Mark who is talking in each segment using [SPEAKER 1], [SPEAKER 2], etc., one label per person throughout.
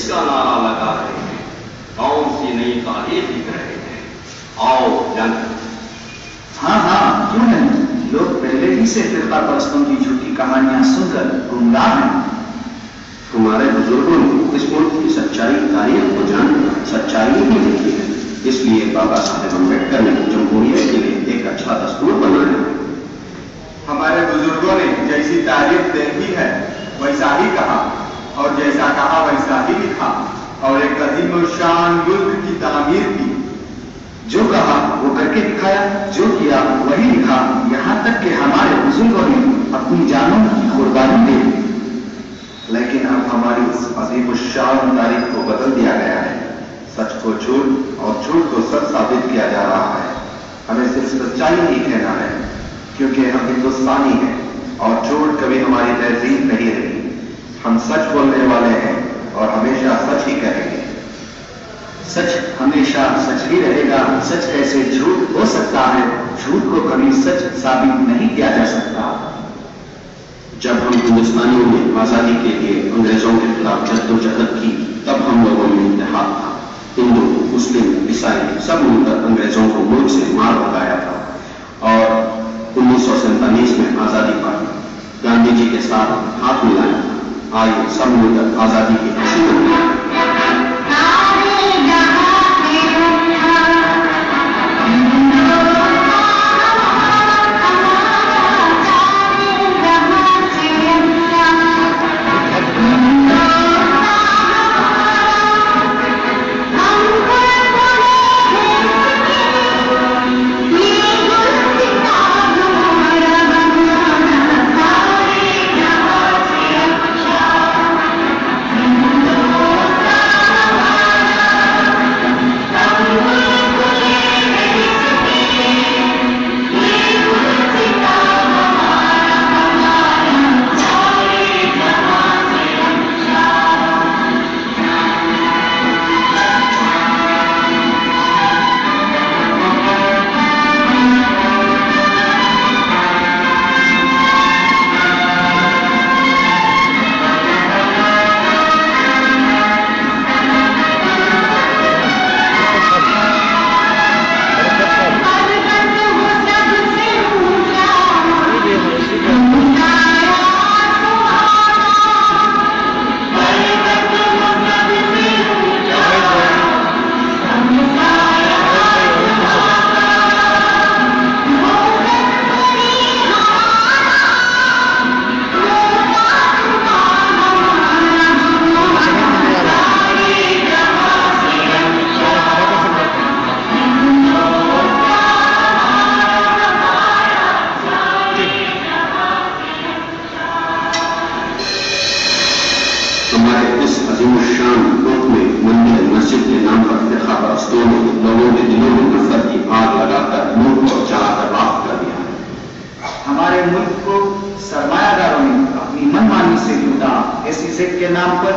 [SPEAKER 1] किसका नारा लगा रहे हैं, कौन सी नई तारीफ लिख रहे हैं? आओ जाने।
[SPEAKER 2] हाँ हाँ, क्यों नहीं। लोग पहले ही से फिरका परस्तों की झूठी कहानियां सुनकर गुमराह हैं।
[SPEAKER 1] हमारे बुजुर्गों ने इस मुल्क की सच्चाई तारीख को जानकर सच्चाई ही लिखी है, इसलिए बाबा साहेब अम्बेडकर ने जमहूरियत के लिए एक अच्छा दस्तूर बनाया है।
[SPEAKER 3] हमारे बुजुर्गों ने जैसी तारीफ देखी है वैसा ही कहा, और जैसा कहा वैसा ही लिखा, और एक अजीम शान मुल्क की तामीर की।
[SPEAKER 2] जो कहा वो करके दिखाया, जो किया वही लिखा, यहाँ तक कि हमारे बुजुर्गों ने अपनी जानों की कुर्बानी दे दी। लेकिन अब हमारी इस अजीम शान तारीख को बदल दिया गया है। सच को झूठ और झूठ को सच साबित किया जा रहा है। हमें सिर्फ सच्चाई ही कहना है, क्योंकि हम हिंदुस्तानी हैं और झूठ कभी हमारी तहजीब नहीं रही। हम सच बोलने वाले हैं और हमेशा सच ही कहेंगे। सच हमेशा सच ही रहेगा। सच कैसे झूठ हो सकता है? झूठ को कभी सच साबित नहीं किया जा सकता।
[SPEAKER 1] जब हम हिंदुस्तानियों ने आजादी के लिए अंग्रेजों के खिलाफ जद्दोजहद की, तब हम लोगों में इत्तेहाद था। हिंदू, मुस्लिम, ईसाई सब मिलकर अंग्रेजों को मुल्क से मार भगाया था और 1947 में आजादी पाई। गांधी जी के साथ हाथ मिलाया था। आइए सब मिलकर आजादी की खुशी मनाएं।
[SPEAKER 2] के नाम पर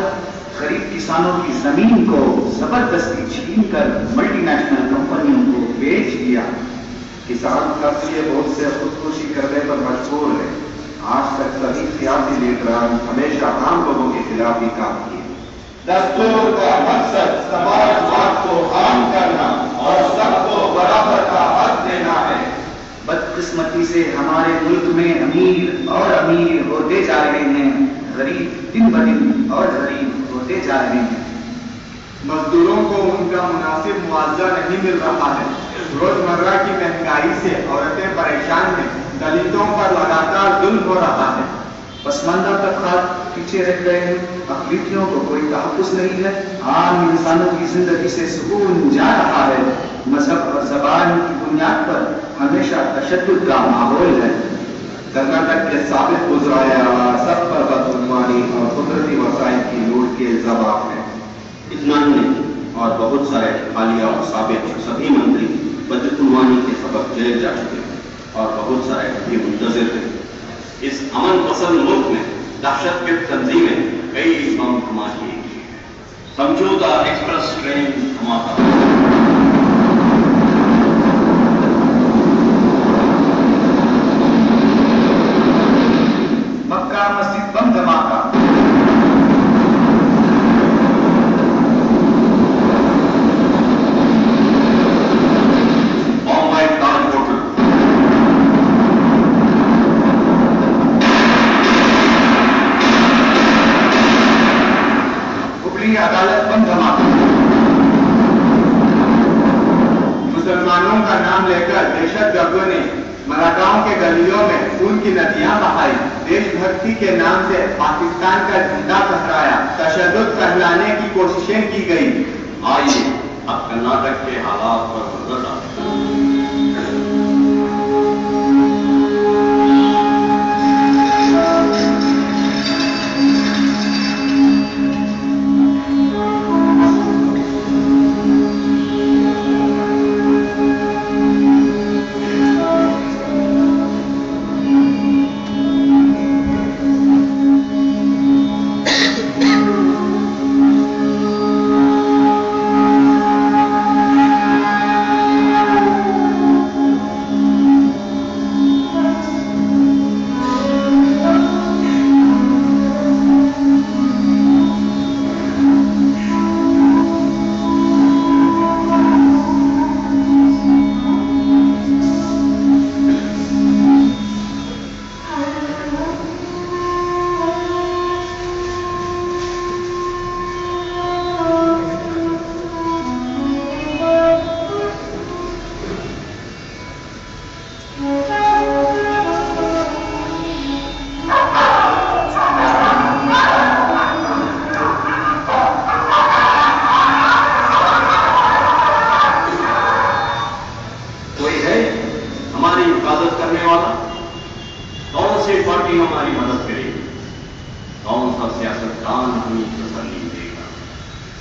[SPEAKER 2] गरीब किसानों की जमीन को जबरदस्ती छीनकर मल्टीनेशनल कंपनियों को बेच दिया। किसान कर्ज के बोझ से खुदकुशी करने पर मजबूर है। आज तक सभी सियासी लीडरान हमेशा आम लोगों के खिलाफ ही काम किए।
[SPEAKER 3] दस्तूर का मकसद समाजवाद को आम करना और सबको बराबर का हक देना है।
[SPEAKER 2] बदकिस्मती से हमारे मुल्क में अमीर और अमीर होते जा रहे हैं, गरीब दिन ब दिन और गरीब होते जा रहे हैं।
[SPEAKER 3] मजदूरों को उनका मुनासिब मुआवजा नहीं मिल रहा है। रोजमर्रा की महंगाई से औरतें परेशान हैं। दलितों पर लगातार जुल्म हो रहा है।
[SPEAKER 2] पसमानदा तबकात पीछे रह गए हैं। अक़लियतियों को कोई तहफ़्फ़ुज़ नहीं है। आम इंसानों की जिंदगी से सुकून जा रहा है। मजहब और जबान की बुनियाद पर हमेशा तशद्दुद का माहौल है।
[SPEAKER 3] कर्नाटक के साबिक़ गुज़राए सब पर बदगुमानी और कुदरती वसाइल की लूट के जवाब है।
[SPEAKER 1] इतना ही नहीं, और बहुत सारे हालिया और साबिक़ सभी मंत्री बदगुमानी के सबब जेल जा चुके हैं और बहुत सारे अभी मुंतज़िर हैं। इस अमन पसंद मुल्क में दहशतगर्द तंजीमें कई बम धमाके की। समझौता एक्सप्रेस ट्रेन धमाका,
[SPEAKER 2] मक्का मस्जिद बम धमाका, ऊपरी अदालत बंद धमाका।
[SPEAKER 3] मुसलमानों का नाम लेकर दहशतगर्दों ने मराठाओं के गलियों में खून की नदियां बहाई, देशभक्ति के नाम से पाकिस्तान का झंडा फहराया, तशद्दुद फैलाने की कोशिशें की गई।
[SPEAKER 1] आइए अब कर्नाटक के हालात पर नजर डालते हैं।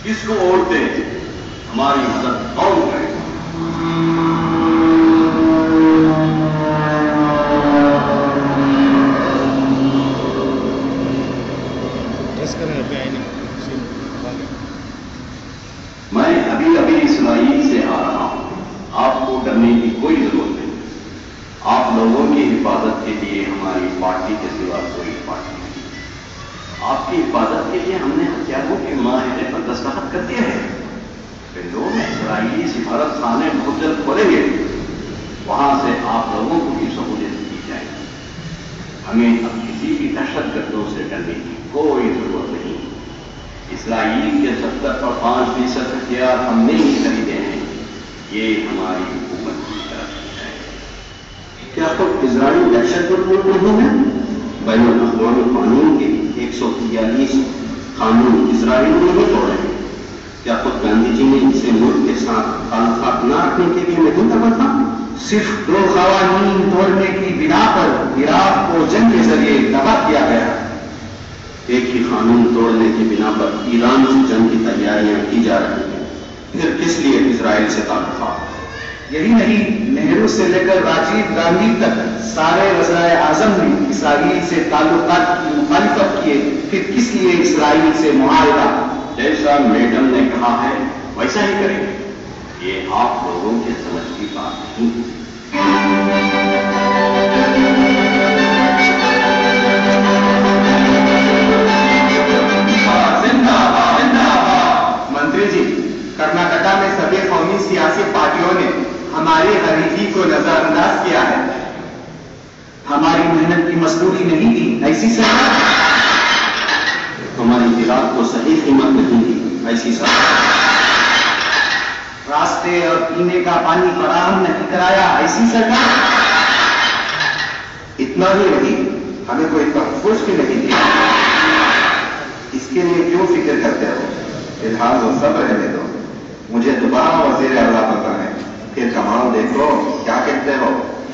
[SPEAKER 1] किसको वोट दें? हमारी मदद कौन करेगा? मैं अभी अभी इसराइल से आ रहा हूं। आपको डरने की कोई जरूरत नहीं। आप लोगों की हिफाजत के लिए हमारी पार्टी के सिवा कोई पार्टी नहीं। आपकी हिफाजत के लिए हमने हथियारों के माहे पर दस्तखत कर दिए हैं। पिंडों में इसराइली सिफारत खाने बहुत जल्द खोलेंगे। वहां से आप लोगों को भी सहूलियत दी जाएगी। हमें अब किसी भी दहशतगर्दों से डरने की कोई जरूरत नहीं। इसराइल के 70.5% हथियार हमने ही खरीदे हैं। ये हमारी हुकूमत की तरफ है। क्या तो इजराइल दहशतगर्द मुल्क नहीं है? बैनुल अक़वामी कानून के 143 कानून इसराइल ने नहीं तोड़े। क्या खुद गांधी जी ने इसे मुल्क के साथ ताल्लुकात न रखने के लिए नहीं कहा था?
[SPEAKER 2] सिर्फ 2 कानून तोड़ने की बिना पर इराक को जंग के जरिए तबाह किया गया।
[SPEAKER 1] एक ही कानून तोड़ने की बिना पर ईरान से जंग की तैयारियां की जा रही हैं। फिर किस लिए इजराइल से ताल्लुकात?
[SPEAKER 2] यही नहीं, नेहरू से लेकर राजीव गांधी तक सारे वज़राए आजम ने इसराइल से ताल्लुकात की मुखालिफत किए। फिर किस लिए इसराइल से मुआहदा?
[SPEAKER 1] जैसा मैडम ने कहा है वैसा ही करेंगे। ये आप लोगों के समझ की बात नहीं।
[SPEAKER 3] मंत्री जी, कर्नाटका में सभी कौमी सियासी पार्टियों ने हमारी गरीबी को नजरअंदाज किया है।
[SPEAKER 2] हमारी मेहनत की मजदूरी नहीं दी, ऐसी सरकार।
[SPEAKER 1] हमारी जिरात को सही कीमत नहीं दी, ऐसी सरकार।
[SPEAKER 2] रास्ते और पीने का पानी फराहम नहीं कराया, ऐसी सरकार।
[SPEAKER 1] इतना ही नहीं, हमें कोई तहफ़्फ़ुज़ भी नहीं दिया। इसके लिए क्यों फिक्र करते हो? फिलहाल वो सब रहने दो। मुझे दोबारा वज़ीर आला पता है। फिर कमाल देखो क्या कहते हो।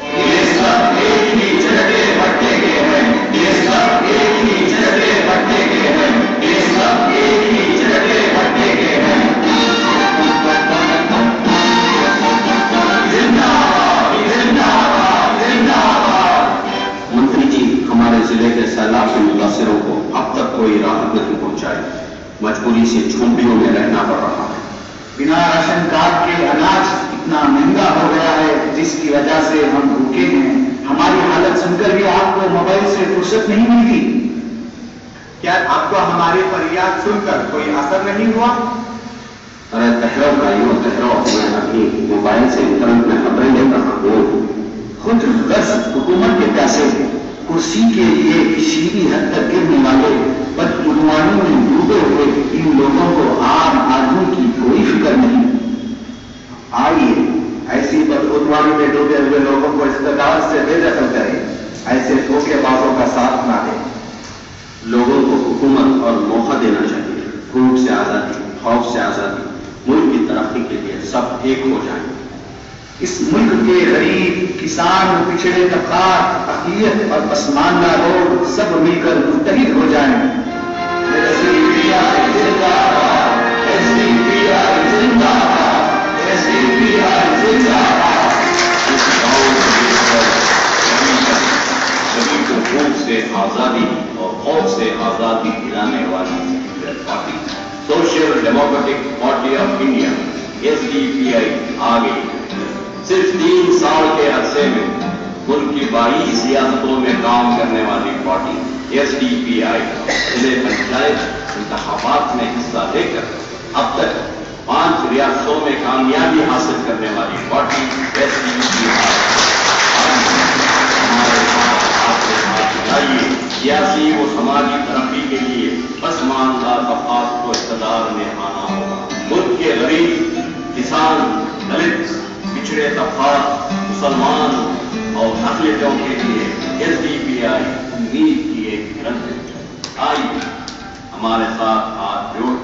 [SPEAKER 1] ये सब एक ही झटके भट्टे के हैं। ये सब एक ही झटके भट्टे के हैं। ये सब एक ही झटके भट्टे के हैं। जिंदाबाद, जिंदाबाद, जिंदाबाद। मंत्री जी, हमारे जिले के सैलाब के मुतासिरों को अब तक कोई राहत नहीं पहुंचाई। मजबूरी से झोंपड़ियों में रहना पड़ रहा है।
[SPEAKER 2] बिना राशन कार्ड के अनाज इतना महंगा हो गया है, जिसकी वजह से हम भूखे हैं। हमारी हालत सुनकर भी आपको मोबाइल से फुर्सत नहीं मिलती।
[SPEAKER 3] क्या आपको हमारी फरियाद सुनकर कोई असर नहीं हुआ?
[SPEAKER 1] अरे तहरो भाइयों तहरो, मैं अपनी मोबाइल से इंटरनेट में खबरें ले रहा हूँ।
[SPEAKER 2] खुद गर्ज हुकूमत के पैसे कुर्सी के लिए किसी भी हद तक गिरने वाले बदगुमानों में डूबे हुए इन लोगों को आइए ऐसी बदगुमानी में डूबे हुए लोगों को इस्तेदाद से बेदखल करें, ऐसे धोखेबाजों का साथ ना दें।
[SPEAKER 1] लोगों को हुकूमत और मौका देना चाहिए। भूख से आजादी, खौफ से आजादी, मुल्क की तरक्की के लिए सब एक हो जाएं।
[SPEAKER 2] इस मुल्क के गरीब, किसान, पिछड़े तबकात, अक़लियत और पसमानदा लोग सब मिलकर मुत्तहिद हो जाएं। SDPI जिंदाबाद, SDPI जिंदाबाद, SDPI जिंदाबाद।
[SPEAKER 4] सभी को भूख से आजादी और खौफ से आजादी दिलाने वाली secular party social democratic party of India SDPI आ गई। सिर्फ 3 साल के अरसे में मुल्क की 22 रियासतों में काम करने वाली पार्टी SDPI जिले पंचायत इंतखाबात में हिस्सा लेकर अब तक 5 रियासतों में कामयाबी हासिल करने वाली पार्टी SDPI हमारे साथ आपके साथ मिलाइए। सियासी व समाजी तरक्की के लिए पसमानदा तबकात को इक़्तिदार में आना होगा। मुल्क के गरीब, किसान, दलित, पिछड़े तबकात, मुसलमान और अक़लियतों के लिए SDPI उम्मीद की एक किरण है। आइए हमारे साथ हाथ जोड़